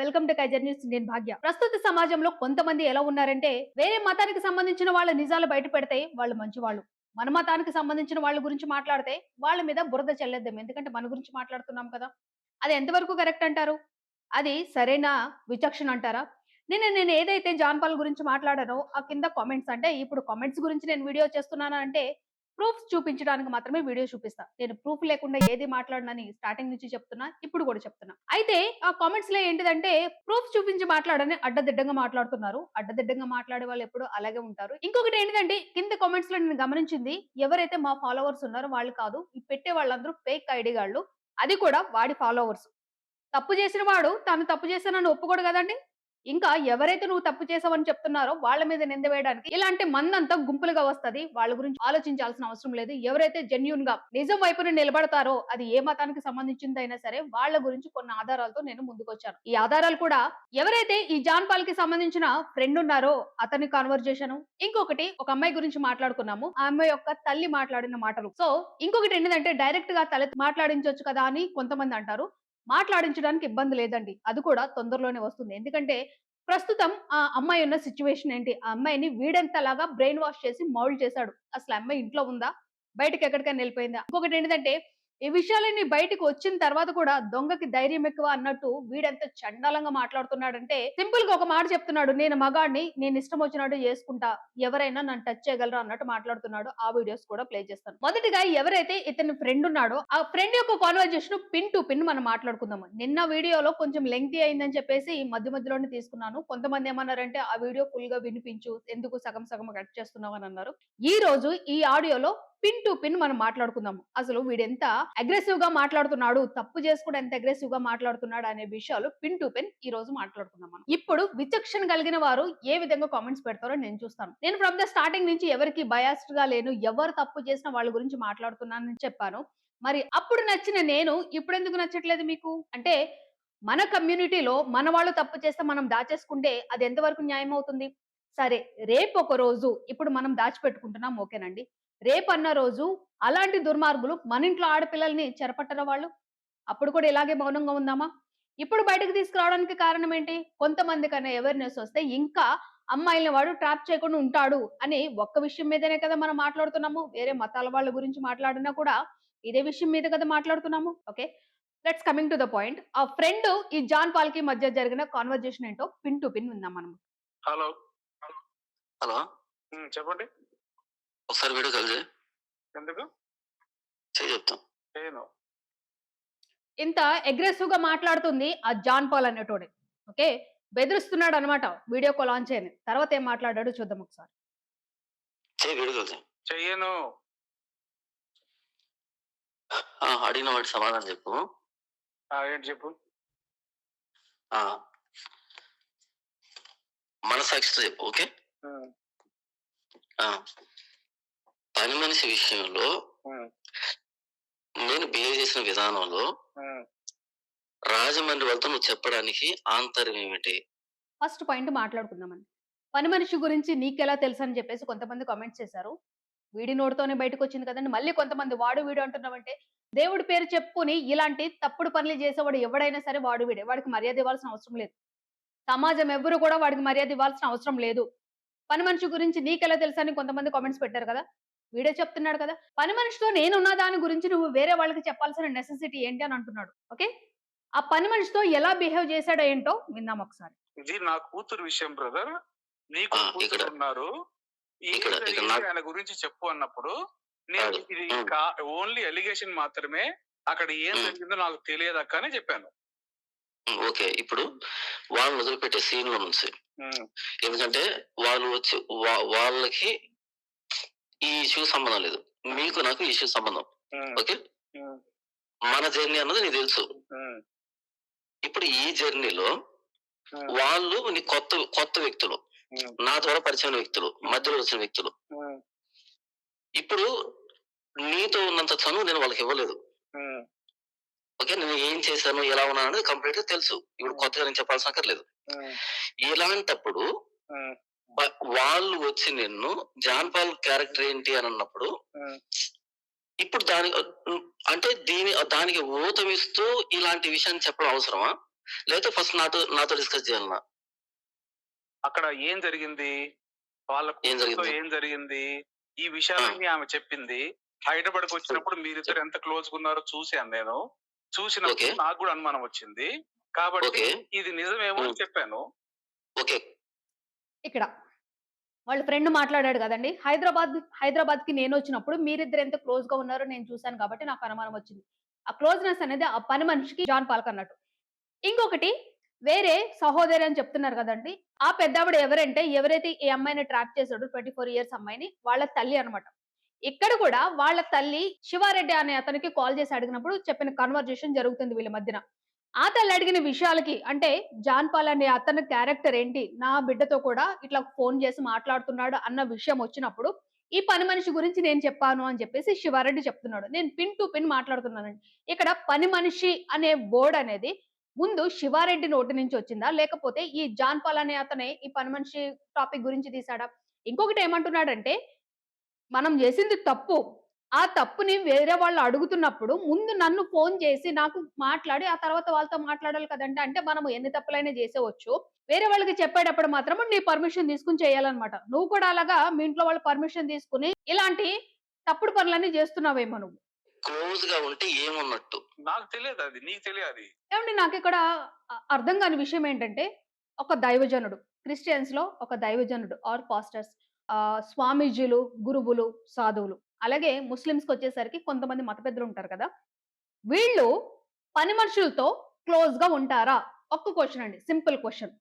Welcome to Kaiser news. నేను భాగ్య. ప్రస్తుత సమాజంలో కొంతమంది ఎలా ఉన్నారంటే వేరే మతానికి సంబంధించిన వాళ్ళ నిజాలు బయట పెడితే వాళ్ళు మంచివాళ్ళు, మన మతానికి సంబంధించిన వాళ్ళ గురించి మాట్లాడితే వాళ్ళ మీద బురద చెల్లేద్దాం, ఎందుకంటే మన గురించి మాట్లాడుతున్నాం కదా. అది ఎంతవరకు కరెక్ట్ అంటారు? అది సరైన విచక్షణ అంటారా? నేను ఏదైతే జాన్ పాల్ గురించి మాట్లాడానో ఆ కింద కామెంట్స్, అంటే ఇప్పుడు కామెంట్స్ గురించి నేను వీడియో చేస్తున్నాను అంటే ప్రూఫ్స్ చూపించడానికి మాత్రమే వీడియో చూపిస్తా. నేను ప్రూఫ్ లేకుండా ఏది మాట్లాడనని స్టార్టింగ్ నుంచి చెప్తున్నా, ఇప్పుడు కూడా చెప్తున్నా. అయితే ఆ కామెంట్స్ లో ఏంటిదంటే ప్రూఫ్ చూపించి మాట్లాడని అడ్డదిడ్డంగా మాట్లాడుతున్నారు. అడ్డదిడ్డంగా మాట్లాడే వాళ్ళు ఎప్పుడు అలాగే ఉంటారు. ఇంకొకటి ఏంటిదంటే కింద కామెంట్స్ లో నేను గమనించింది, ఎవరైతే మా ఫాలోవర్స్ ఉన్నారో వాళ్ళు కాదు, ఈ పెట్టే వాళ్ళందరూ ఫేక్ ఐడి గాళ్ళు. అది కూడా వాడి ఫాలోవర్స్. తప్పు చేసిన వాడు తాను తప్పు చేశానని ఒప్పుకోడు గదండీ! ఇంకా ఎవరైతే నువ్వు తప్పు చేసావని చెప్తున్నారో వాళ్ళ మీద నింద వేయడానికి ఇలాంటి మందంతా గుంపులుగా వస్తది. వాళ్ళ గురించి ఆలోచించాల్సిన అవసరం లేదు. ఎవరైతే జెన్యూన్‌గా నిజం వైపున నిలబడతారో అది ఏ మతానికి సంబంధించిందైనా సరే వాళ్ళ గురించి కొన్ని ఆధారాలతో నేను ముందుకొచ్చాను. ఈ ఆధారాలు కూడా ఎవరైతే ఈ జాన్ పాల్‌కి సంబంధించిన ఫ్రెండ్ ఉన్నారో అతని కన్వర్జేషను, ఇంకొకటి ఒక అమ్మాయి గురించి మాట్లాడుకున్నాము. ఆ అమ్మాయి యొక్క తల్లి మాట్లాడిన మాటలు. సో, ఇంకొకటి ఏంటిదంటే డైరెక్ట్‌గా తల మాట్లాడించొచ్చు కదా అని కొంతమంది అంటారు. మాట్లాడించడానికి ఇబ్బంది లేదండి. అది కూడా తొందరలోనే వస్తుంది. ఎందుకంటే ప్రస్తుతం ఆ అమ్మాయి ఉన్న సిట్యుయేషన్ ఏంటి? ఆ అమ్మాయిని వీడంతలాగా బ్రెయిన్ వాష్ చేసి మౌల్డ్ చేశాడు. అసలు ఆ అమ్మాయి ఇంట్లో ఉందా? బయటకెక్కడికైనా ఎళ్ళిపోయిందా? ఇంకొకటేంటిదంటే ఈ విషయాలన్నీ బయటకి వచ్చిన తర్వాత కూడా దొంగకి ధైర్యం ఎక్కువ అన్నట్టు వీడెంత చండాలంగా మాట్లాడుతున్నాడంటే సింపుల్‌గా ఒక మాట చెప్తున్నాడు. నేను మగాడిని. నేను ఇష్టం వచ్చినట్టు చేసుకుంటా. ఎవరైనా నన్ను టచ్ చేయగలరా అన్నట్టు మాట్లాడుతున్నాడు. ఆ వీడియోస్ కూడా ప్లే చేస్తాను. మొదటిగా ఎవరైతే ఇతని ఫ్రెండ్ ఉన్నాడో ఆ ఫ్రెండ్ యొక్క కన్వర్జేషన్ పిన్ టు పిన్ మనం మాట్లాడుకుందాం. నిన్న వీడియోలో కొంచెం లెంగ్తీ అయిందని చెప్పేసి మధ్య మధ్యలోనే తీసుకున్నాను. కొంతమంది ఏమన్నారంటే ఆ వీడియో ఫుల్‌గా వినిపించు. ఎందుకు సగం సగం కట్ చేస్తున్నావు అని అన్నారు. ఈ రోజు ఈ ఆడియోలో పిన్ టు పిన్ మనం మాట్లాడుకుందాము. అసలు వీడెంత అగ్రెసివ్ గా మాట్లాడుతున్నాడు, తప్పు చేసి కూడా ఎంత అగ్రెసివ్ గా మాట్లాడుతున్నాడు అనే విషయాలు పిన్ టు పిన్ ఈ రోజు మాట్లాడుకుందాం మనం. ఇప్పుడు విచక్షణ కలిగిన వారు ఏ విధంగా కామెంట్స్ పెడతారో నేను చూస్తాను. నేను ఫ్రమ్ ద స్టార్టింగ్ నుంచి ఎవరికి బయాస్డ్ గా లేను, ఎవరు తప్పు చేసినా వాళ్ళ గురించి మాట్లాడుతున్నానని చెప్పాను. మరి అప్పుడు నచ్చిన నేను ఇప్పుడెందుకు నచ్చట్లేదు మీకు? అంటే మన కమ్యూనిటీలో మన వాళ్ళు తప్పు చేస్తే మనం దాచేసుకుంటే అది ఎంతవరకు న్యాయం అవుతుంది? సరే, రేపు ఒక రోజు ఇప్పుడు మనం దాచిపెట్టుకుంటున్నాం, ఓకేనండి. రేపన్న రోజు అలాంటి దుర్మార్గులు మన ఇంట్లో ఆడపిల్లల్ని చెరపట్టరా వాళ్ళు? అప్పుడు కూడా ఇలాగే మౌనంగా ఉందామా? ఇప్పుడు బయటకు తీసుకురావడానికి కారణం ఏంటి? కొంతమందికన్నా అవేర్‌నెస్ వస్తే ఇంకా అమ్మాయిల్ని వాడు ట్రాప్ చేయకుండా ఉంటాడు అని ఒక్క విషయం మీదనే కదా మనం మాట్లాడుతున్నాము. వేరే మతాల వాళ్ళ గురించి మాట్లాడినా కూడా ఇదే విషయం మీద కదా మాట్లాడుతున్నాము. Okay. Let's coming to the point. ఆ ఫ్రెండ్ ఈ జాన్ పాల్‌కి మధ్య జరిగిన కన్వర్జేషన్ ఏంటో పిన్ టు పిన్ విందాం మనం. హలో. హలో. చెప్పండి. ఒకసారి వీడియో కాల్ చేయి. ఎందుకు? చెప్తాం. చేయను. ఇంత అగ్రెసివ్ గా మాట్లాడుతుంది ఆ జాన్ పాల్ అనేటోడే. ఓకే. బెదిరిస్తున్నాడు అనమాట వీడియో కాల్ ఆన్ చేయని. తర్వాత ఏం మాట్లాడాడో చూద్దాం ఒకసారి. వీడియో కాల్ చేయి. చెయ్యను. అడిగిన వాటి సమాధానం చెప్పు. ఏంటి చెప్పు? మనసాక్షితో చెప్పు. ఓకే. పని మనిషి విషయంలో నేను బిహేవ్ చేసిన విధానంలో రాజమండ్రి వాళ్ళతో నువ్వు చెప్పడానికి ఆంతర్యం ఏమిటి? ఫస్ట్ పాయింట్ మాట్లాడుకుందామండి. పని మనిషి గురించి నీకెలా తెలుసని చెప్పేసి కొంతమంది కామెంట్స్ చేశారు. వీడి నోటితోనే బయటకొచ్చింది కదండీ! మళ్ళీ కొంతమంది వాడు వీడు అంటున్నావంటే, దేవుడి పేరు చెప్పుకొని ఇలాంటి తప్పుడు పనులు చేసేవాడు ఎవడైనా సరే వాడు వీడే. వాడికి మర్యాద ఇవ్వాల్సిన అవసరం లేదు. సమాజం ఎవ్వరు కూడా వాడికి మర్యాద ఇవ్వాల్సిన అవసరం లేదు. పని మనిషి గురించి నీకెలా తెలుసని కొంతమంది కామెంట్స్ పెట్టారు కదా! వీడే చెప్తున్నాడు కదా! పని మనిషితో నేనున్న దాని గురించి నువ్వు వేరే వాళ్ళకి చెప్పాల్సిన నెసెసిటీ ఏంటి అని అంటున్నాడు. ఓకే. ఆ పని మనిషితో ఎలా బిహేవ్ చేశాడో ఏంటో విందాం ఒకసారి. ఇది నా కూతురు విషయం బ్రదర్. నీకు కూతురు ఉన్నారు. ఆయన గురించి చెప్పు అన్నప్పుడు నేను ఇది ఓన్లీ ఎలిగేషన్ మాత్రమే, అక్కడ ఏం జరిగిందో నాకు తెలియదక్క అని చెప్పాను. ఓకే. ఇప్పుడు వాళ్ళని వదిలిపెట్టే సీన్ లో నుంచి, ఎందుకంటే వాళ్ళు వచ్చి వాళ్ళకి ఈ ఇష్యూ సంబంధం లేదు, మీకు నాకు ఇష్యూ సంబంధం. ఓకే. మన జర్నీ అన్నది నీకు తెలుసు. ఇప్పుడు ఈ జర్నీలో వాళ్ళు నీ కొత్త వ్యక్తులు, నా ద్వారా పరిచయం వ్యక్తులు, మధ్యలో వచ్చిన వ్యక్తులు. ఇప్పుడు నీతో ఉన్నంత చనువు నేను వాళ్ళకి ఇవ్వలేదు. ఓకే. నేను ఏం చేశాను, ఎలా ఉన్నాను అనేది కంప్లీట్ గా తెలుసు. ఇప్పుడు కొత్తగా నేను చెప్పాల్సిన అక్కర్లేదు. ఇలాంటప్పుడు వాళ్ళు వచ్చి నిన్ను జాన్ పాల్ క్యారెక్టర్ ఏంటి అని అన్నప్పుడు, ఇప్పుడు దానికి ఊతమిస్తూ ఇలాంటి విషయాన్ని చెప్పడం అవసరమా? లేకపోతే ఫస్ట్ నాతో డిస్కస్ చేయాలనా? అక్కడ ఏం జరిగింది? వాళ్ళ ఏం కూతురుతో జరిగింది? ఏం జరిగింది? ఈ ఆ! విషయాలన్నీ ఆమె చెప్పింది. హైదరాబాద్‌కి వచ్చినప్పుడు మీరిద్దరు ఎంత క్లోజ్‌గా ఉన్నారో చూసాను నేను. చూసినప్పుడు ఓకే. నాకు కూడా అనుమానం వచ్చింది. కాబట్టి ఓకే. ఇది నిజమేమో అని హ్మ్. చెప్పాను. ఓకే. ఇక్కడ వాళ్ళ ఫ్రెండ్ మాట్లాడాడు కదండీ! హైదరాబాద్‌కి నేనొచ్చినప్పుడు మీరిద్దరు ఎంత క్లోజ్‌గా ఉన్నారో నేను చూసాను కాబట్టి నాకు అనుమానం వచ్చింది. ఆ క్లోజ్‌నెస్ అనేది ఆ పని మనిషికి జాన్ పాల్‌కి అన్నట్టు. ఇంకొకటి వేరే సహోదరి అని చెప్తున్నారు కదండీ! ఆ పెద్దావిడ ఎవరంటే ఎవరైతే ఈ అమ్మాయిని ట్రాప్ చేసాడో 24 ఇయర్స్ అమ్మాయిని వాళ్ళ తల్లి అన్నమాట. ఇక్కడ కూడా వాళ్ళ తల్లి శివారెడ్డి అనే అతనికి కాల్ చేసి అడిగినప్పుడు చెప్పిన కన్వర్జేషన్ జరుగుతుంది వీళ్ళ మధ్యన. ఆ తల్లి అడిగిన విషయాలకి అంటే జాన్ పాల్ అనే అతని క్యారెక్టర్ ఏంటి? నా బిడ్డతో కూడా ఇట్లా ఫోన్ చేసి మాట్లాడుతున్నాడు అన్న విషయం వచ్చినప్పుడు, ఈ పని మనిషి గురించి నేను చెప్పాను అని చెప్పేసి శివారెడ్డి చెప్తున్నాడు. నేను పిన్ టు పిన్ మాట్లాడుతున్నానండి. ఇక్కడ పని మనిషి అనే వర్డ్ అనేది ముందు శివారెడ్డి నోటి నుంచి వచ్చిందా? లేకపోతే ఈ జాన్ పాల్ అనే అతనే ఈ పని మనిషి టాపిక్ గురించి తీసాడా? ఇంకొకటి ఏమంటున్నాడంటే మనం జేసింది తప్పు. ఆ తప్పుని వేరే వాళ్ళు అడుగుతున్నప్పుడు ముందు నన్ను ఫోను చేసి నాకు మాట్లాడి, ఆ తర్వాత వాళ్ళతో మాట్లాడాలి కదండీ! అంటే మనము ఎన్ని తప్పులైనా జేసేవచ్చు. వేరే వాళ్ళకి చెప్పేటప్పుడు మాత్రము నీ పర్మిషన్ తీసుకొని చేయాలన్నమాట. నువ్వు కూడా అలాగా మీ ఇంట్లో వాళ్ళ పర్మిషన్ తీసుకొని ఇలాంటి తప్పుడు పనులన్నీ జేస్తున్నావేమో నువ్వు. క్లోజ్‌గా ఉంటే ఏమున్నట్టు? నాకు తెలియదది. నీకు తెలియాలి. ఏవండీ నాకిక్కడ అర్థం కాని విషయం ఏంటంటే, ఒక దైవజనుడు క్రిస్టియన్స్‌లో ఒక దైవజనుడు ఆర్ పాస్టర్స్ స్వామీజీలు, గురువులు, సాధువులు. అలాగే ముస్లిమ్స్‌కొచ్చేసరికి కొంతమంది మత పెద్దలుంటారు కదా! వీళ్ళు పని మనుషులతో క్లోజ్‌గా ఉంటారా? ఒక్క క్వెషన్ అండి. Simple question.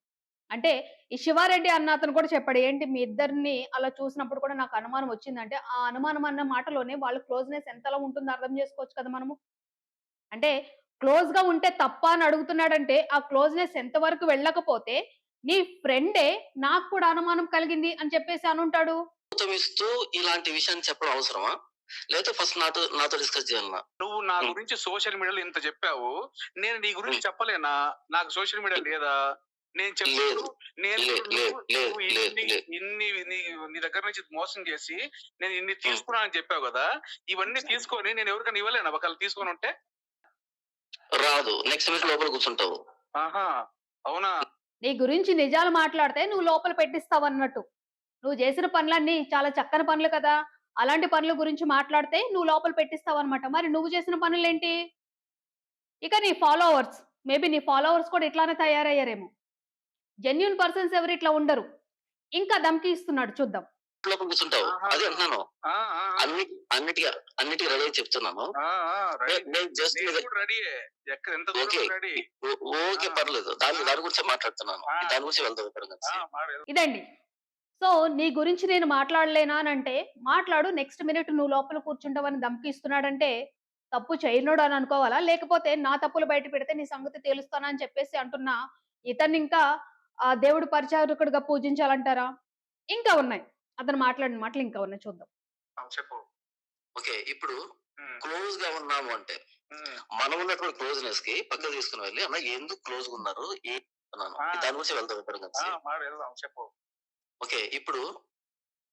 అంటే ఈ శివారెడ్డి అన్న అతను కూడా చెప్పాడు. ఏంటి మీ ఇద్దరిని అలా చూసినప్పుడు కూడా నాకు అనుమానం వచ్చిందంటే, ఆ అనుమానం అన్న మాటలోనే వాళ్ళ క్లోజ్‌నెస్ ఎంతలా ఉంటుందో అర్థం చేసుకోవచ్చు కదా మనము. అంటే క్లోజ్‌గా ఉంటే తప్పా అని అడుగుతున్నాడంటే, ఆ క్లోజ్‌నెస్ ఎంత వరకు వెళ్ళకపోతే, నీ ఫ్రెండే నాకు కూడా అనుమానం కలిగింది అని చెప్పేసి అనుంటాడు. ఇస్తూ ఇలాంటి విషయాన్ని చెప్పడం అవసరమా? లేకపోతే ఫస్ట్ నాతో డిస్కస్ చేయాలనా? నువ్వు నా హ్మ్. గురించి సోషల్ మీడియాలో ఇంత చెప్పావు. నేను నీ గురించి హ్మ్. చెప్పలేనా? నాకు సోషల్ మీడియా లేదా? నేను లేదు. చెప్పినప్పుడు నేను లేదు. ఇప్పుడు లేదు. నువ్వు లేదు. నువ్వు లేదు. ఇన్ని లేదు. ఇన్ని నీ నీ దగ్గర నుంచి మోసం చేసి నేను ఇన్ని హ్మ్. తీసుకున్నానని చెప్పావు గదా! ఇవన్నీ తీసుకొని నేను ఎవరికైనా ఇవ్వలేనా ఒకవేళ తీసుకొనుంటే? రాదు. నెక్స్ట్ వీక్ లోపల కూర్చుంటావు. ఆహా! అవునా? నీ గురించి నిజాలు మాట్లాడితే నువ్వు లోపల పెట్టిస్తావన్నట్టు. నువ్వు చేసిన పనులన్నీ చాలా చక్కని పనులు కదా! అలాంటి పనుల గురించి మాట్లాడితే నువ్వు లోపల పెట్టిస్తావన్నమాట. మరి నువ్వు చేసిన పనులేంటి? ఇక నీ ఫాలోవర్స్. మేబీ నీ ఫాలోవర్స్ కూడా ఇట్లానే తయారయ్యారేమో. జెన్యూన్ పర్సన్స్ ఎవరు ఇట్లా ఉండరు. ఇంకా ధమకి ఇస్తున్నాడు చూద్దాం. లోపల కూర్చుంటావు. ఆహా! అదే అంటున్నాను. ఆ! ఆ! ఆ! అన్ని అన్నిటికి అన్నిటికి రెడీ అయ్యి చెప్తున్నాను. ఆ! ఆ! రెడీ. నేను జస్ట్ నేను కూడా రెడీయే. ఎంత ఓకే. దూరం రెడీ. ఓకే. ఆ! పర్లేదు. దాని ఆ! దాని గురించే మాట్లాడుతున్నాను. ఆ! దాని గురించి వెళ్దాం ఇద్దరం ఆ! కలిసి. ఇదండి. సో, నీ గురించి నేను మాట్లాడలేనా అనంటే, మాట్లాడు నెక్స్ట్ మినిట్ నువ్వు లోపల కూర్చుంటావని ధమకిస్తున్నాడంటే, తప్పు చేయనోడు అని అనుకోవాలా? లేకపోతే నా తప్పులు బయట పెడితే నీ సంగతి తేలుస్తాను అని చెప్పేసి అంటున్న ఇతన్నింకా దేవుడి పరిచారకుడిగా పూజించాలంటారా? ఇంకా ఉన్నాయి. అతను మాట్లాడిన మాటలు ఇంకా ఉన్నాయి చూద్దాం. చెప్పు. ఓకే. ఇప్పుడు హ్మ్. క్లోజ్‌గా ఉన్నాము అంటే, హ్మ్. మనం ఉన్నటువంటి క్లోజ్‌నెస్‌కి పక్కకు తీసుకొని వెళ్లి, అన్న ఎందుకు క్లోజ్‌గా ఉన్నారు? అన్నాను. ఆ! దాని గురించి వెళ్దాం ఇద్దరం ఆ! కలిసి. వెళ్దాం. చెప్పు. ఓకే. ఇప్పుడు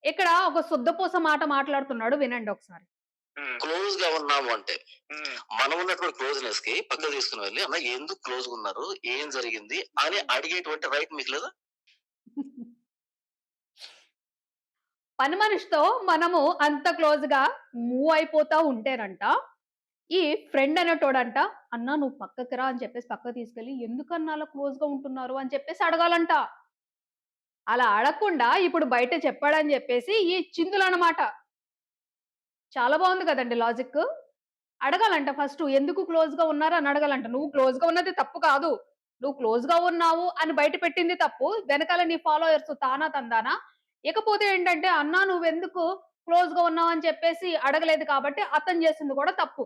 ఇక్కడ ఒక సుద్దపూస మాట మాట్లాడుతున్నాడు వినండి ఒకసారి. హ్మ్. క్లోజ్‌గా ఉన్నాము అంటే, హ్మ్. మనం ఉన్నటువంటి క్లోజ్‌నెస్‌కి పక్కకు తీసుకొని వెళ్లి, అన్న ఎందుకు క్లోజ్‌గా ఉన్నారు? ఏం జరిగింది? అని అడిగేటువంటి రైట్ మీకు లేదా? పని మనిషితో మనము అంత క్లోజ్‌గా మూవ్ అయిపోతా ఉంటేనంట, ఈ ఫ్రెండ్ అనేటోడంట, "అన్నా నువ్వు పక్కకి రా" అని చెప్పేసి పక్కకు తీసుకెళ్ళి, "ఎందుకన్నా అలా క్లోజ్‌గా ఉంటున్నారు?" అని చెప్పేసి అడగాలంట. అలా అడగకుండా ఇప్పుడు బయట చెప్పాడని చెప్పేసి ఈ చిందులనమాట. చాలా బావుంది కదండీ లాజిక్కు. అడగాలంట ఫస్టు ఎందుకు క్లోజ్‌గా ఉన్నారు అని అడగాలంట. నువ్వు క్లోజ్‌గా ఉన్నది తప్పు కాదు. నువ్వు క్లోజ్‌గా ఉన్నావు అని బయట పెట్టింది తప్పు. వెనకాల నీ ఫాలోయర్స్ తానా తందానా. ఇకపోతే ఏంటంటే, అన్నా నువ్వెందుకు క్లోజ్‌గా ఉన్నావు అని చెప్పేసి అడగలేదు కాబట్టి అతను చేసింది కూడా తప్పు.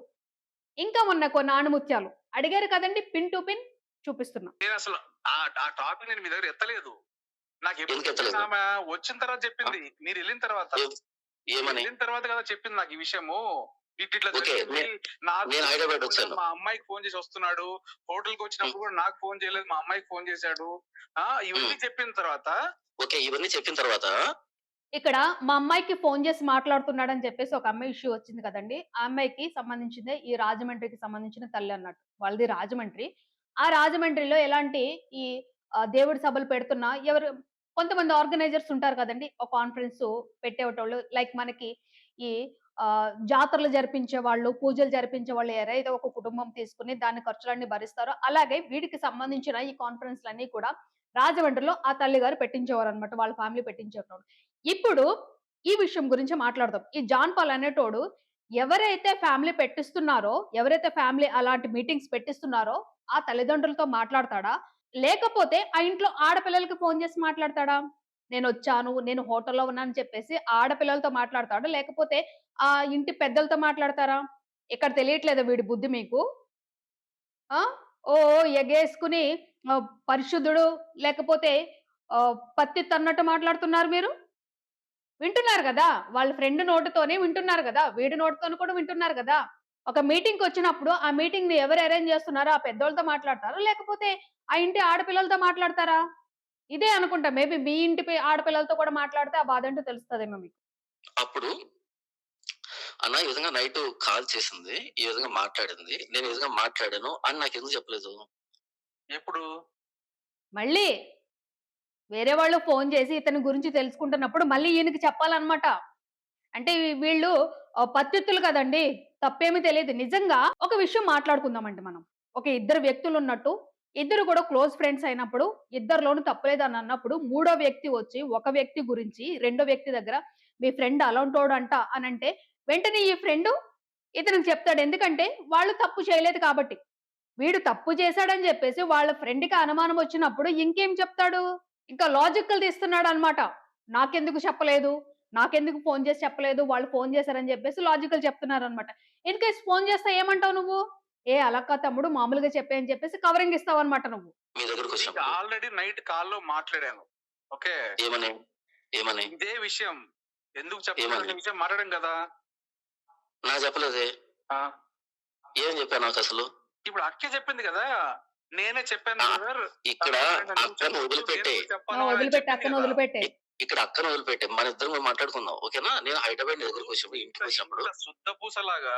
ఇంకా ఉన్నాయి కొన్ని ఆణిముత్యాలు. అడిగారు కదండీ! పిన్ టు పిన్ చూపిస్తున్నా. నేనసలు ఆ టాపిక్ నేను మీ దగ్గర ఎత్తలేదు. నాకెప్పుడు ఎందుకు చెప్పింది ఎత్తలేదు? ఆమె వచ్చిన తర్వాత ఆ! చెప్పింది. మీరెళ్ళిన తర్వాత. ఏం ఏమని? మీరెళ్ళిన తర్వాత కదా చెప్పింది నాకు ఈ విషయము. ఇట్లిట్లా ఓకే. జరిగింది. నాకు నేను ఫోన్ హైదరాబాద్ చేయకుండా వచ్చాను. మా అమ్మాయికి ఫోన్ చేసి వస్తున్నాడు. హ్మ్. హోటల్‌కొచ్చినప్పుడు కూడా నాకు ఫోన్ చేయలేదు. మా అమ్మాయికి ఫోన్ చేశాడు. హ్మ్. ఇవన్నీ చెప్పిన తర్వాత ఓకే. ఇవన్నీ చెప్పిన తర్వాత ఇక్కడ మా అమ్మాయికి ఫోను చేసి మాట్లాడుతున్నాడని చెప్పేసి ఒక అమ్మాయి ఇష్యూ వచ్చింది కదండీ! ఆ అమ్మాయికి సంబంధించిందే ఈ రాజమండ్రికి సంబంధించిన తల్లి అన్నట్టు. వాళ్ళది రాజమండ్రి. ఆ రాజమండ్రిలో ఎలాంటి ఈ దేవుడి సభలు పెడుతున్నా కొంతమంది ఆర్గనైజర్స్ ఉంటారు కదండీ! ఒక కాన్ఫరెన్స్ పెట్టేటోళ్ళు. లైక్ మనకి ఈ జాతరలు జరిపించేవాళ్ళు, పూజలు జరిపించేవాళ్ళు ఎవరైతే ఒక కుటుంబం తీసుకొని దాని ఖర్చులన్నీ భరిస్తారో, అలాగే వీటికి సంబంధించిన ఈ కాన్ఫరెన్స్‌లన్నీ కూడా రాజమండ్రిలో ఆ తల్లిగారు పెట్టించేవారనమాట. వాళ్ళ ఫ్యామిలీ పెట్టించేటోళ్ళు. ఇప్పుడు ఈ విషయం గురించి మాట్లాడదాం. ఈ జాన్ పాల్ అనేటోడు ఎవరైతే ఫ్యామిలీ పెట్టిస్తున్నారో, ఎవరైతే ఫ్యామిలీ అలాంటి మీటింగ్స్ పెట్టిస్తున్నారో, ఆ తల్లిదండ్రులతో మాట్లాడతాడా? లేకపోతే ఆ ఇంట్లో ఆడపిల్లలకి ఫోను చేసి మాట్లాడతాడా? నేనొచ్చాను, నేను హోటల్‌లో ఉన్నానని చెప్పేసి ఆడపిల్లలతో మాట్లాడతాడా? లేకపోతే ఆ ఇంటి పెద్దలతో మాట్లాడతారా? ఇక్కడ తెలియట్లేదా వీడి బుద్ధి మీకు? ఆ! ఓ ఎగేసుకొని పరిశుద్ధుడు లేకపోతే పత్తి తన్నట్టు మాట్లాడుతున్నారు మీరు? వింటున్నారు గదా! వాళ్ళ ఫ్రెండ్ నోటితోనే వింటున్నారు గదా! వీడి నోటితోని కూడా వింటున్నారు గదా! ఒక మీటింగ్‌కొచ్చినప్పుడు ఆ మీటింగ్‌ని ఎవరు అరేంజ్ చేస్తున్నారో ఆ పెద్దోళ్ళతో మాట్లాడతారా? లేకపోతే ఆ ఇంటి ఆడపిల్లలతో మాట్లాడతారా? ఇదే అనుకుంటా. మేబీ మీ ఇంటి ఆడపిల్లలతో కూడా మాట్లాడితే ఆ బాధేంటో తెలుస్తదేమో మీకు. అప్పుడు అన్న ఈ విధంగా నైట్ కాల్ చేసింది. ఈ విధంగా మాట్లాడింది. నేను ఈ విధంగా మాట్లాడాను అని నాకెందుకు చెప్పలేదు? ఎప్పుడు? మళ్ళీ వేరే వాళ్ళు ఫోను చేసి ఇతని గురించి తెలుసుకుంటున్నప్పుడు మళ్ళీ ఈయనకి చెప్పాలన్నమాట. అంటే వీళ్ళు పత్తిత్తులు కదండీ! తప్పేమి తెలీదు. నిజంగా ఒక విషయం మాట్లాడుకుందామండి మనం. ఒక ఇద్దరు వ్యక్తులున్నట్టు, ఇద్దరు కూడా క్లోజ్ ఫ్రెండ్స్ అయినప్పుడు, ఇద్దరిలోనూ తప్పులేదని అన్నప్పుడు, మూడో వ్యక్తి వచ్చి ఒక వ్యక్తి గురించి రెండో వ్యక్తి దగ్గర మీ ఫ్రెండ్ అలాంటోడంట అనంటే, వెంటనే ఈ ఫ్రెండు ఇతనికి చెప్తాడు. ఎందుకంటే వాళ్ళు తప్పు చేయలేదు కాబట్టి. వీడు తప్పు చేశాడని జెప్పేసి వాళ్ళ ఫ్రెండ్‌కి అనుమానం వచ్చినప్పుడు ఇంకేం చెప్తాడు? ఇంకా లాజిక్కల్ తీస్తున్నాడనమాట. నాకెందుకు చెప్పలేదు? నాకెందుకు ఫోను చేసి చెప్పలేదు? వాళ్ళు ఫోను చేశారని జెప్పేసి లాజికల్ చెప్తున్నారనమాట. ఇన్ కేస్ ఫోను చేస్తే ఏమంటావు నువ్వు? ఏ అలా కాదు తమ్ముడు మామూలుగా చెప్పే అని చెప్పేసి కవరింగ్ ఇస్తావనమాట నువ్వు. మీ దగ్గరకొచ్చినప్పుడు. ఆల్రెడీ నైట్ కాల్‌లో మాట్లాడాను. ఓకే. ఏమని? ఏమని? ఇదే విషయం. ఎందుకు చెప్పలేదనే విషయం మాట్లాడాం గదా! నాకు చెప్పలేదే. ఆ! ఏం చెప్పావు నాకసలు? ఇప్పుడు అక్కే చెప్పింది గదా! నేనే చెప్పాను బ్రదర్. ఇక్కడ అక్కను వదిలిపెట్టే. అక్కను వదిలిపెట్టే. ఇక్కడ అక్కను వదిలిపెట్టే. మనిద్దరం మాట్లాడుకుందాం. ఓకేనా? నేను హైదరాబాద్ నీ దగ్గరకొచ్చినప్పుడు ఇంటికొచ్చినప్పుడు శుద్ధపూసలాగా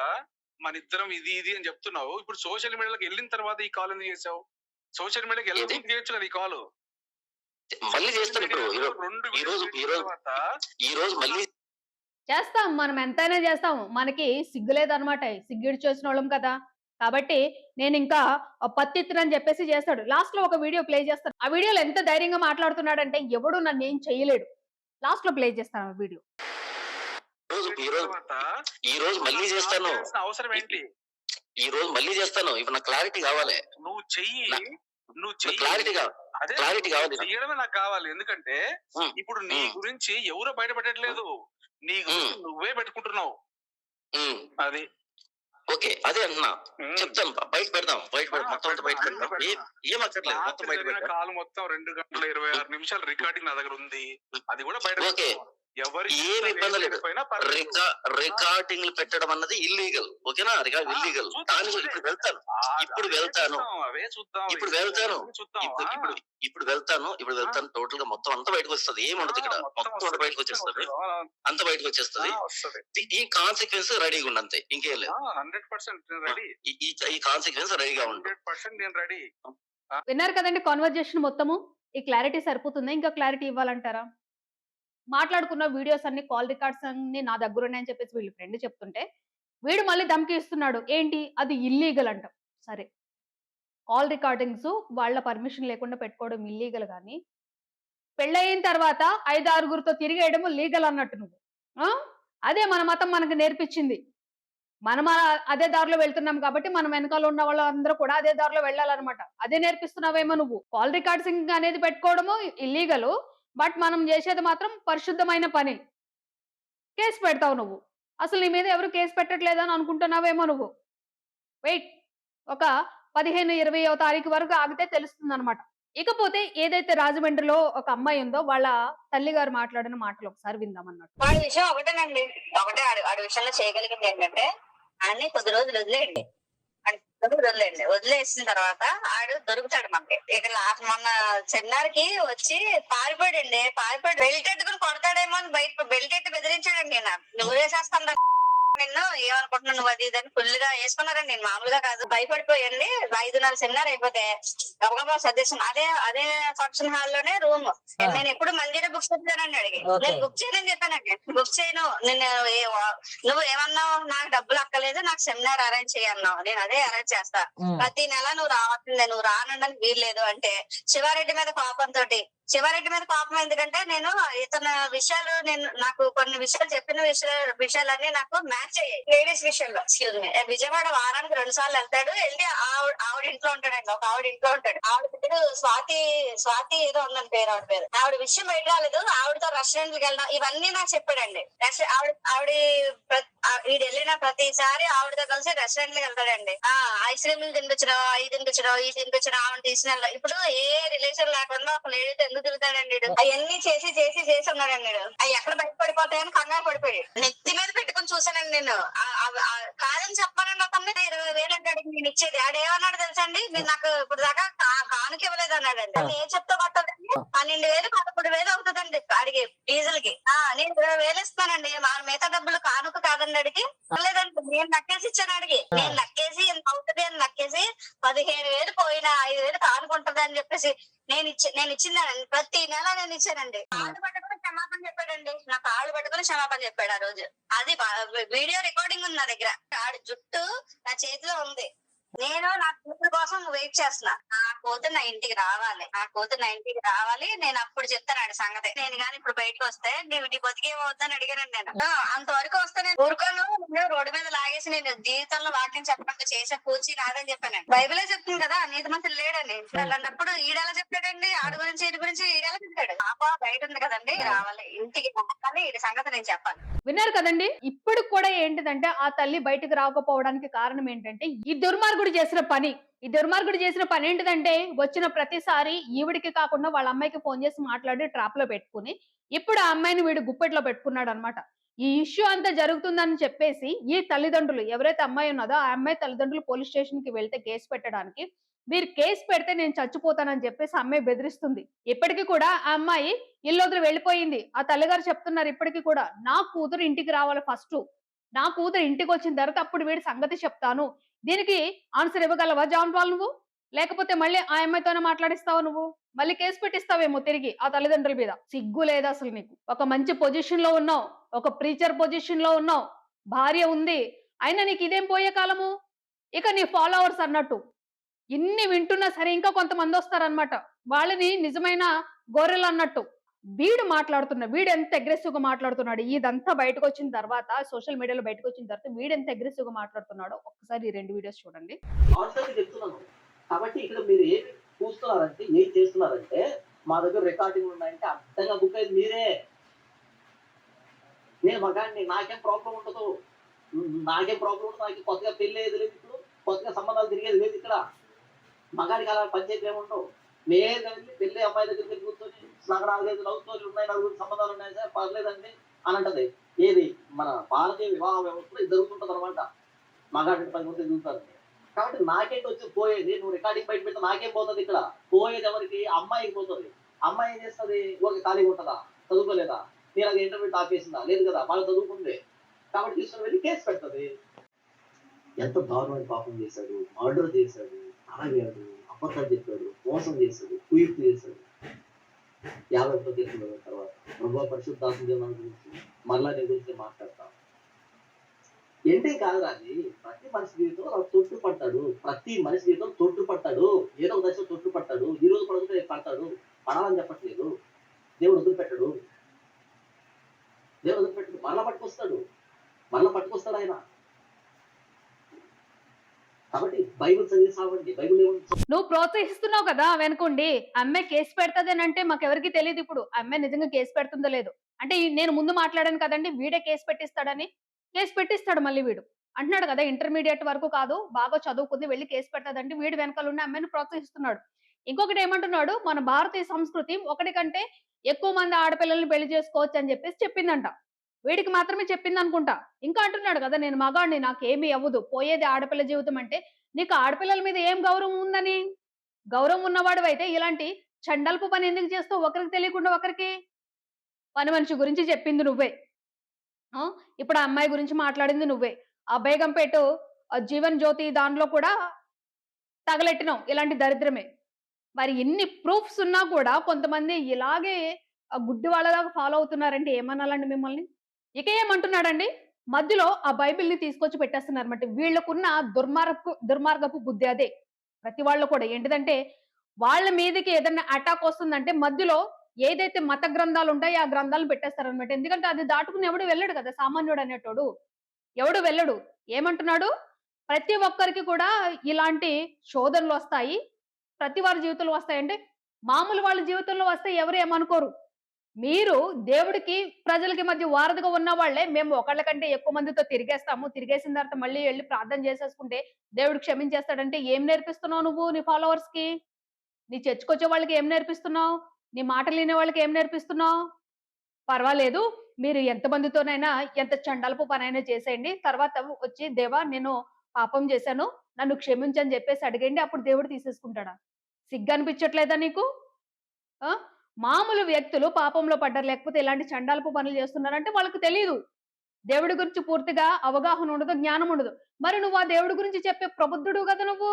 మనిద్దరం ఇది అని చెప్తున్నావు. ఇప్పుడు సోషల్ మీడియాలోకి ఎళ్ళిన తర్వాత ఈ కాల్ ఎందుకు చేసావు? సోషల్ మీడియాకి ఎళ్ళకముందు చేయొచ్చు కదా ఈ కాల్. మళ్ళీ చేస్తాను ఇప్పుడు. ఈ రోజు మళ్ళీ చేస్తాం. మనం ఎంతైనా చేస్తాం. మనకి సిగ్గు లేదనమాట. సిగ్గిడిచొచ్చినోళ్ళం కదా! కాబట్టి నేనింకా పత్తిత్తునని చెప్పేసి చేస్తాడు. లాస్ట్‌లో ఒక వీడియో ప్లే చేస్తాను. ఆ వీడియోలో ఎంత ధైర్యంగా మాట్లాడుతున్నాడంటే ఎవడు నన్నేం చేయలేడు. లాస్ట్‌లో ప్లే చేస్తాను ఆ వీడియో. ఈ రోజు మళ్ళీ చేస్తాను. అవసరం ఏంటి? ఈ రోజు మళ్ళీ చేస్తాను. ఇప్పుడు నాకు క్లారిటీ కావాలి. నువ్వు చెయ్యి. క్లారిటీ కావాలి. చెయ్యడమే నాకు కావాలి. ఎందుకంటే ఇప్పుడు నీ గురించి ఎవరో బయటపెట్టట్లేదు. నీ గురించి నువ్వే పెట్టుకుంటున్నావు. అది. ఓకే. అదే అంటున్నా. చెప్తాను. బయట పెడదాం. మొత్తం అంతా బయట పెడదాం. ఏం అక్కర్లేదు. మొత్తం బయట పెడదాం. కాల్ మొత్తం 2 గంటల 26 నిమిషాలు రికార్డింగ్ నా దగ్గర ఉంది. అది కూడా బయట. ఓకే. ఏమి ఇబ్బంది లేదు. రికార్డింగ్లు పెట్టడం అన్నది ఇల్లీగల్. ఓకేనా? ఇల్లీగల్. దాని ఇప్పుడు వెళ్తాను. ఇప్పుడు వెళ్తాను. టోటల్ గా మొత్తం అంతా బయటకు వస్తుంది. ఏముండదు ఇక్కడ. మొత్తం అంతా బయటకు వచ్చేస్తుంది. అంత బయటకు వచ్చేస్తుంది. ఈ కాన్సిక్వెన్స్ రెడీగా ఉండి అంతే. ఇంకేం లేదు. 100% రెడీ. ఈ కాన్సిక్వెన్స్ రెడీగా ఉంది. 100% నేను రెడీ. విన్నారు కదండి కన్వర్జేషన్ మొత్తము. ఈ క్లారిటీ సరిపోతుందా? ఇంకా క్లారిటీ ఇవ్వాలంటారా? మాట్లాడుకున్న వీడియోస్ అన్ని కాల్ రికార్డ్స్ అన్ని నా దగ్గరున్నాయని చెప్పేసి వీళ్ళ ఫ్రెండ్ చెప్తుంటే, వీడు మళ్ళీ ధమకి ఇస్తున్నాడు. ఏంటి? అది ఇల్లీగల్ అంట. సరే. కాల్ రికార్డింగ్స్ వాళ్ళ పర్మిషన్ లేకుండా పెట్టుకోవడం ఇల్లీగల్ గానీ, పెళ్లయిన తర్వాత 5, 6గురితో తిరిగేయడము లీగల్ అన్నట్టు నువ్వు. ఆ! అదే మన మతం మనకు నేర్పించింది. మనం అదే దారిలో వెళ్తున్నాం కాబట్టి మనం వెనకాల ఉన్న వాళ్ళందరూ కూడా అదే దారిలో వెళ్ళాలన్నమాట. అదే నేర్పిస్తున్నావేమో నువ్వు. కాల్ రికార్డింగ్ అనేది పెట్టుకోవడము ఇల్లీగలు. బట్ మనం చేసేది మాత్రం పరిశుద్ధమైన పని. కేస్ పెడతావు నువ్వు. అసలు నీ మీద ఎవరు కేస్ పెట్టట్లేదని అనుకుంటున్నావేమో నువ్వు. వెయిట్. ఒక 15, 20వ తారీఖు వరకు ఆగితే తెలుస్తుందన్నమాట. ఇకపోతే ఏదైతే రాజమండ్రిలో ఒక అమ్మాయి ఉందో వాళ్ళ తల్లిగారు మాట్లాడిన మాటలు ఒకసారి విందామన్నట్టు. వాడి విషయం ఒకటేనండి. ఒకటే ఆడి విషయంలో చేయగలిగింది ఏంటంటే ఆయన్ని కొద్ది రోజులు వదిలేయండి. వదిలేసిన తర్వాత ఆడు దొరుకుతాడు మనకి. ఇక మొన్న చిన్నారికి వచ్చి పారిపోయాడండి. బెల్ట్ ఎట్టుకుని కొడతాడేమో అని బయట బెల్ట్ ఎట్టి బెదిరించాడండి. నువ్వు వేసేస్తాను నిన్ను ఏమనుకుంటున్నావు నువ్వు అది ఇదని ఫుల్ గా వేసుకున్నారండి. నేను మామూలుగా కాదు, భయపడిపోయండి. 5:30 సెమినార్ అయిపోతే గబగబా సర్దేశాను. అదే అదే ఫంక్షన్ హాల్ లోనే రూమ్. నేను ఎప్పుడు మందిర బుక్స్ చెప్తానండి అడిగి. నేను బుక్ చేయనని చెప్పానండి. బుక్ చేయను నేను. నువ్వు ఏమన్నావు, నాకు డబ్బులు అక్కలేదు, నాకు సెమినార్ అరేంజ్ చేయన్నావు. నేను అదే అరేంజ్ చేస్తా. ప్రతి నెల నువ్వు రావాల్సిందే, నువ్వు రానడానికి వీల్లేదు అంటే శివారెడ్డి మీద కోపంతో. శివారెడ్డి మీద కోపం ఎందుకంటే నేను ఇతని విషయాలు, నేను నాకు కొన్ని విషయాలు చెప్పిన విషయాలన్నీ నాకు మ్యాచ్ అయ్యాయి. లేడీస్ విషయంలో ఎక్స్క్యూజ్ మీ, విజయవాడ వారానికి 2 సార్లు వెళ్తాడు. వెళ్ళి ఆవిడ ఇంట్లో ఉంటాడండి. ఒక ఆవిడ ఇంట్లో ఉంటాడు. ఆవిడ పేరు స్వాతి ఏదో ఉందని పేరు. ఆవిడ విషయం బయట రాలేదు. ఆవిడతో రెస్టారెంట్ కి వెళ్ళడం ఇవన్నీ నాకు చెప్పాడండి. ఆవిడ వీడు వెళ్ళిన ప్రతిసారి ఆవిడతో కలిసి రెస్టారెంట్ కి వెళ్తాడండి. ఐస్ క్రీమ్లు తినిపించడం, ఈ తినిపించడం ఆవిడ తీసిన. ఇప్పుడు ఏ రిలేషన్ లేకుండా ఒక లేడీతో ఎందుకు తిరుగుతాడండి? అవన్నీ చేసి ఉన్నాడండి. అవి ఎక్కడ బయటపడిపోతాయని కంగారు పడిపోయాడు. నెత్తి మీద పెట్టుకుని చూసానండి నేను. కాదని చెప్పానండి. అతన్ని 20,000 అంటాడు నేను ఇచ్చేది. ఆడేమన్నాడు తెలుసా అండి, మీరు నాకు ఇప్పుడు దాకా కానుక ఇవ్వలేదు అన్నాడండి. నేను ఏం చెప్తా కొట్టదండి, 12,000 11,000 అవుతుందండి అడిగి డీజిల్ కి. నేను 20,000 ఇస్తానండి. మిగతా డబ్బులు కానుక కాదండి అడిగి. లేదండి నేను నక్కేసి ఇచ్చాను అడిగి. నేను నక్కేసి ఎంత అవుతుంది అని నక్కేసి 15,000 పోయినా 5,000 కానుకుంటది అని చెప్పేసి నేను ఇచ్చిందానండి. ప్రతి నెల నేను ఇచ్చానండి. కాళ్ళు పట్టుకుని క్షమాపణ చెప్పాడండి. నా కాళ్ళు పట్టుకుని క్షమాపణ చెప్పాడు ఆ రోజు. అది వీడియో రికార్డింగ్ ఉంది నా దగ్గర. ఆడి జుట్టు నా చేతిలో ఉంది. నేను నా కూతురు కోసం వెయిట్ చేస్తున్నా. నా కూతురు నా ఇంటికి రావాలి. నేను అప్పుడు చెప్తానండి సంగతి. నేను కానీ ఇప్పుడు బయటకు వస్తే నీ బతికేమవుతుందని అడిగానండి నేను. అంతవరకు వస్తే నేను ఊరుకోను. రోడ్డు మీద లాగేసి నేను జీవితంలో వాక్యం చెప్పడానికి చేసే పూచి కాదని చెప్పానండి. బైబిలే చెప్తుంది కదా నీతి మంత్రులు లేడని. అలాంటప్పుడు ఈడెలా చెప్పాడండి? ఆడి గురించి ఈడి గురించి ఈడెలా చెప్తాడు? పాప బయట ఉంది కదండి, రావాలి ఇంటికి రావాలి. ఈ సంగతి నేను చెప్పాలి. విన్నారు కదండి. ఇప్పుడు కూడా ఏంటిదంటే ఆ తల్లి బయటకు రాకపోవడానికి కారణం ఏంటంటే ఈ దుర్మార్గుడు చేసిన పని ఏంటిదంటే వచ్చిన ప్రతిసారి ఈవిడికి కాకుండా వాళ్ళ అమ్మాయికి ఫోన్ చేసి మాట్లాడి ట్రాప్ లో పెట్టుకుని ఇప్పుడు ఆ అమ్మాయిని వీడు గుప్పెట్లో పెట్టుకున్నాడు అనమాట. ఈ ఇష్యూ అంతా జరుగుతుందని చెప్పేసి ఈ తల్లిదండ్రులు ఎవరైతే అమ్మాయి ఉన్నదో ఆ అమ్మాయి తల్లిదండ్రులు పోలీస్ స్టేషన్ కి వెళ్తే కేసు పెట్టడానికి, మీరు కేసు పెడితే నేను చచ్చిపోతానని చెప్పేసి అమ్మాయి బెదిరిస్తుంది. ఇప్పటికీ కూడా ఆ అమ్మాయి ఇల్లు వదిలి వెళ్ళిపోయింది. ఆ తల్లిగారు చెప్తున్నారు ఇప్పటికీ కూడా, నా కూతురు ఇంటికి రావాలి ఫస్ట్. నా కూతురు ఇంటికి వచ్చిన తర్వాత అప్పుడు వీడి సంగతి చెప్తాను. దీనికి ఆన్సర్ ఇవ్వగలవా జాన్ పాల్ నువ్వు? లేకపోతే మళ్ళీ ఆ అమ్మాయితోనే మాట్లాడిస్తావా నువ్వు? మళ్ళీ కేసు పెట్టిస్తావేమో తిరిగి ఆ తల్లిదండ్రుల మీద. సిగ్గు లేదా అసలు నీకు? ఒక మంచి పొజిషన్ లో ఉన్నావు, ఒక ప్రీచర్ పొజిషన్ లో ఉన్నావు, భార్య ఉంది, అయినా నీకు ఇదేం పోయే కాలము? ఇక నీ ఫాలోవర్స్ అన్నట్టు ఇన్ని వింటున్నా సరే ఇంకా కొంతమంది వస్తారనమాట. వాళ్ళని నిజమైన గొర్రెలు అన్నట్టు. వీడు ఎంత అగ్రెసివ్ గా మాట్లాడుతున్నాడు. ఇదంతా బయటకు వచ్చిన తర్వాత, సోషల్ మీడియాలో బయటకు వచ్చిన తర్వాత వీడు ఎంత అగ్రెసివ్ గా మాట్లాడుతున్నాడో ఒక్కసారి ఈ 2 వీడియోస్ చూడండి. కాబట్టి ఇక్కడ మీరు ఏమి చూస్తున్నారంటే, ఏం చేస్తున్నారంటే, మా దగ్గర రికార్డింగ్ ఉన్నాయంటే అర్థంగా బుక్ అయింది మీరే. నేను మగాడిని, నాకేం ప్రాబ్లం ఉండదు. నాకు కొత్తగా పెళ్లి అయ్యేది లేదు. ఇప్పుడు కొత్తగా సంబంధాలు తిరిగేది లేదు. ఇక్కడ మగాడికి అలా పంచాయతీ ఏముండవు. నేను వెళ్ళి పెళ్లి అమ్మాయి దగ్గర కూర్చొని నాకు 4-5 లవ్ స్టోరీలు ఉన్నాయి, 4 సంబంధాలు ఉన్నాయి సార్, పర్లేదండి అని అంటది. ఏది మన భారతీయ వివాహ వ్యవస్థలో ఇది జరుగుతుంటది అనమాట. మగాడి 10 మంది ఎదుగుతారు. కాబట్టి నాకేంటి వచ్చి పోయేది? నువ్వు రికార్డింగ్ బయట పెడితే నాకేం పోతుంది? ఇక్కడ పోయేది ఎవరికి? అమ్మాయికి పోతుంది. అమ్మాయి ఏం చేస్తుంది? ఊరికి ఖాళీగా ఉంటుందా? చదువుకోలేదా? నేను అది ఇంటర్వ్యూ ఆపేసిందా? లేదు కదా, వాళ్ళు చదువుకుంది. కాబట్టి తీసుకుని వెళ్ళి కేసు పెడుతుంది. ఎంత దారుణమైన పాపం చేశాడు, మర్డర్ చేశాడు, తాగాడు, అబద్ధాలు చెప్పాడు, మోసం చేశాడు, కుయుక్తి చేశాడు. 50 కేసుల తర్వాత ప్రభు పరిశుద్ధాత్మ జనాల గురించి మళ్ళా నీ గురించి మాట్లాడతాం. ఏంటి కాదు అది. ప్రతి మనిషి జీవితంలో తొట్టుపడతాడు. ఏదో ఒక దశలో తొట్టుపడతాడు. ఈ రోజు పడుతుంటే పడతాడు. పడాలని చెప్పట్లేదు. దేవుడు వదిలిపెట్టాడు. మరలా పట్టుకొస్తాడు ఆయన. కాబట్టి బైబిల్ చదివి సావండి. బైబిల్ నువ్వు ప్రోత్సహిస్తున్నావు కదా వెనుకోండి. అమ్మాయి కేసు పెడతాది అని అంటే మాకెవరికి తెలియదు. ఇప్పుడు అమ్మాయి నిజంగా కేసు పెడుతుందో లేదు అంటే నేను ముందు మాట్లాడాను కదండి, వీడే కేసు పెట్టిస్తాడని. కేసు పెట్టిస్తాడు మళ్ళీ వీడు అంటున్నాడు కదా, ఇంటర్మీడియట్ వరకు కాదు, బాగా చదువుకుంది, వెళ్ళి కేసు పెట్టదంటే వీడు వెనకాల ఉండి అమ్మాయిని ప్రోత్సహిస్తున్నాడు. ఇంకొకటి ఏమంటున్నాడు, మన భారతీయ సంస్కృతి ఒకటి కంటే ఎక్కువ మంది ఆడపిల్లల్ని పెళ్లి చేసుకోవచ్చు అని చెప్పేసి చెప్పిందంట. వీడికి మాత్రమే చెప్పింది అనుకుంటా. ఇంకా అంటున్నాడు కదా, నేను మగాడిని, నాకేమీ అవ్వదు, పోయేది ఆడపిల్ల జీవితం అంటే. నీకు ఆడపిల్లల మీద ఏం గౌరవం ఉందని? గౌరవం ఉన్నవాడు అయితే ఇలాంటి చండల్పు పని ఎందుకు చేస్తావు? ఒకరికి తెలియకుండా ఒకరికి. పని మనిషి గురించి చెప్పింది నువ్వే. ఆ! ఇప్పుడు ఆ అమ్మాయి గురించి మాట్లాడింది నువ్వే. ఆ బేగంపేట జీవన్ జ్యోతి దాంట్లో కూడా తగలెట్టినావు ఇలాంటి దరిద్రమే. మరి ఇన్ని ప్రూఫ్స్ ఉన్నా కూడా కొంతమంది ఇలాగే గుడ్డి వాళ్ళలాగా ఫాలో అవుతున్నారంటే ఏమనాలండి మిమ్మల్ని? ఇక ఏమంటున్నాడండి? మధ్యలో ఆ బైబిల్‌ని తీసుకొచ్చి పెట్టేస్తున్నారన్నమాట. వీళ్ళకున్న దుర్మార్గపు బుద్ధి అదే. ప్రతి వాళ్ళు కూడా ఏంటిదంటే, వాళ్ళ మీదకి ఏదన్నా అటాక్ వస్తుందంటే మధ్యలో ఏదైతే మత గ్రంథాలుంటాయో ఆ గ్రంథాలను పెట్టేస్తారన్నమాట. ఎందుకంటే అది దాటుకుని ఎవడు వెళ్ళడు కదా! సామాన్యుడు అనేటోడు. ఎవడు వెళ్ళడు. ఏమంటున్నాడు? ప్రతి ఒక్కరికి కూడా ఇలాంటి శోధనలొస్తాయి. ప్రతి వారి జీవితంలో వస్తాయంటే, మామూలు వాళ్ళ జీవితంలో వస్తే ఎవరు ఏమనుకోరు. మీరు దేవుడికి, ప్రజలకి మధ్య వారధిగా ఉన్నవాళ్ళే, మేము ఒకళ్ళ కంటే ఎక్కువ మందితో తిరిగేస్తాము. తిరిగేసిన తర్వాత మళ్ళీ ఎళ్లి ప్రార్థన చేసేసుకుంటే దేవుడు క్షమించేస్తాడంటే ఏం నేర్పిస్తున్నావు నువ్వు నీ ఫాలోవర్స్‌కి? నీ చర్చ్‌కొచ్చే వాళ్ళకి ఏం నేర్పిస్తున్నావు? నీ మాటలినే వాళ్ళకి ఏం నేర్పిస్తున్నావు? పర్వాలేదు. మీరు ఎంతమందితోనైనా ఎంత చండాలపు పనైనా చేసేయండి. తర్వాత వచ్చి దేవా నేను పాపం చేశాను. నన్ను క్షమించని జెప్పేసి అడగండి. అప్పుడు దేవుడు తీసేసుకుంటాడా? సిగ్గనిపించట్లేదా నీకు? ఆ! మామూలు వ్యక్తులు పాపంలో పడ్డారు. లేకపోతే ఇలాంటి చండాలపు పనులు చేస్తున్నారంటే వాళ్ళకి తెలీదు. దేవుడి గురించి పూర్తిగా అవగాహన ఉండదు, జ్ఞానం ఉండదు. మరి నువ్వు ఆ దేవుడి గురించి చెప్పే ప్రబుద్ధుడు గదా నువ్వు.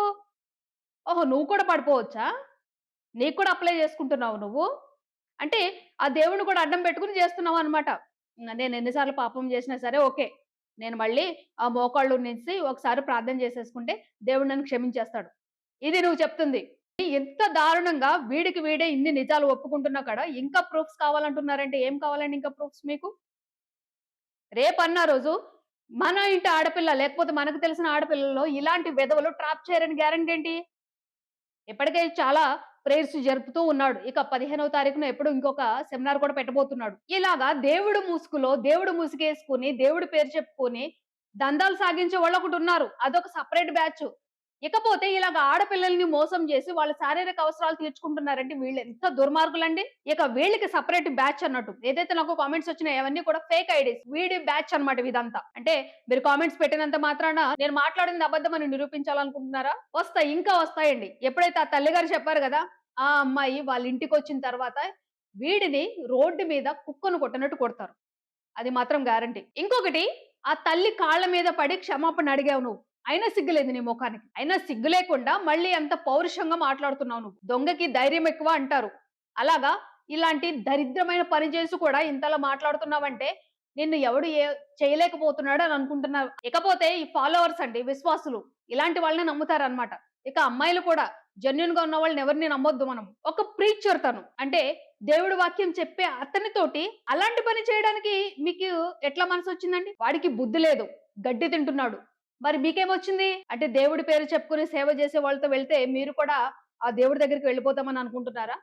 ఓహో! నువ్వు కూడా పడిపోవచ్చా? నీకు కూడా అప్లై చేసుకుంటున్నావు నువ్వు? అంటే ఆ దేవుడిని కూడా అడ్డం పెట్టుకొని చేస్తున్నావన్నమాట. నేను ఎన్ని సార్లు పాపం చేసినా సరే ఓకే. నేను మళ్ళీ ఆ మోకాళ్ళు నుంచి ఒకసారి ప్రార్థన చేసేసుకుంటే దేవుడు నన్ను క్షమించేస్తాడు. ఇది నువ్వు చెప్తుంది. ఎంత దారుణంగా వీడికి వీడే ఇన్ని నిజాలు ఒప్పుకుంటున్నా కూడా ఇంకా ప్రూఫ్స్ కావాలంటున్నారంటే ఏం కావాలండి ఇంకా ప్రూఫ్స్ మీకు? రేపన్న రోజు మన ఇంటి ఆడపిల్ల లేకపోతే మనకు తెలిసిన ఆడపిల్లల్లో ఇలాంటి వెధవలు ట్రాప్ చేయరని గ్యారంటీ ఏంటి? ఇప్పటికే చాలా ప్రేయర్స్ జరుపుతూ ఉన్నాడు. ఇక 15వ తారీఖున ఎప్పుడో ఇంకొక సెమినార్ కూడా పెట్టబోతున్నాడు. ఇలాగా దేవుడు ముసుగులో, దేవుడు ముసుగేసుకొని, దేవుడి పేరు చెప్పుకొని దందాలు సాగించే వాళ్ళొకటున్నారు. అదొక సెపరేట్ బ్యాచ్. ఇకపోతే ఇలాగ ఆడపిల్లల్ని మోసం చేసి వాళ్ళ శారీరక అవసరాలు తీర్చుకుంటున్నారంటే వీళ్ళెంత దుర్మార్గులండి. ఇక వీళ్ళకి సెపరేట్ బ్యాచ్ అన్నట్టు. ఏదైతే నాకు కామెంట్స్ వచ్చినాయో అవన్నీ కూడా ఫేక్ ఐడీస్. వీడి బ్యాచ్ అన్నమాట ఇదంతా. అంటే మీరు కామెంట్స్ పెట్టినంత మాత్రాన నేను మాట్లాడింది అబద్ధమని నిరూపించాలనుకుంటున్నారా? వస్తాయి. ఇంకా వస్తాయండి. ఎప్పుడైతే ఆ తల్లిగారు చెప్పారు గదా! ఆ అమ్మాయి వాళ్ళ ఇంటికొచ్చిన తర్వాత వీడిని రోడ్డు మీద కుక్కను కొట్టినట్టు కొడతారు. అది మాత్రం గ్యారంటీ. ఇంకొకటి ఆ తల్లి కాళ్ళ మీద పడి క్షమాపణ అడిగావు నువ్వు. అయినా సిగ్గులేదు నీ మొఖానికి. అయినా సిగ్గు లేకుండా మళ్ళీ అంత పౌరుషంగా మాట్లాడుతున్నావు నువ్వు. దొంగకి ధైర్యం ఎక్కువ అంటారు. అలాగా ఇలాంటి దరిద్రమైన పని చేసి కూడా ఇంతలా మాట్లాడుతున్నావంటే నిన్ను ఎవడు చేయలేకపోతున్నాడు అని అనుకుంటున్నారు. ఇకపోతే ఈ ఫాలోవర్స్ అండి విశ్వాసులు. ఇలాంటి వాళ్ళని నమ్ముతారన్నమాట. ఇక అమ్మాయిలు కూడా జెన్యూన్ గా ఉన్న వాళ్ళని ఎవరిని నమ్మొద్దు మనం. ఒక ప్రీచర్ తను. అంటే దేవుడి వాక్యం చెప్పే అతనితోటి అలాంటి పని చేయడానికి మీకు ఎట్లా మనసొచ్చిందండి? వాడికి బుద్ధి లేదు. గడ్డి తింటున్నాడు. మరి మీకేమొచ్చింది? అంటే దేవుడి పేరు చెప్పుకొని సేవ చేసే వాళ్ళతో వెళ్తే మీరు కూడా ఆ దేవుడి దగ్గరికి వెళ్ళిపోతామని అనుకుంటున్నారా?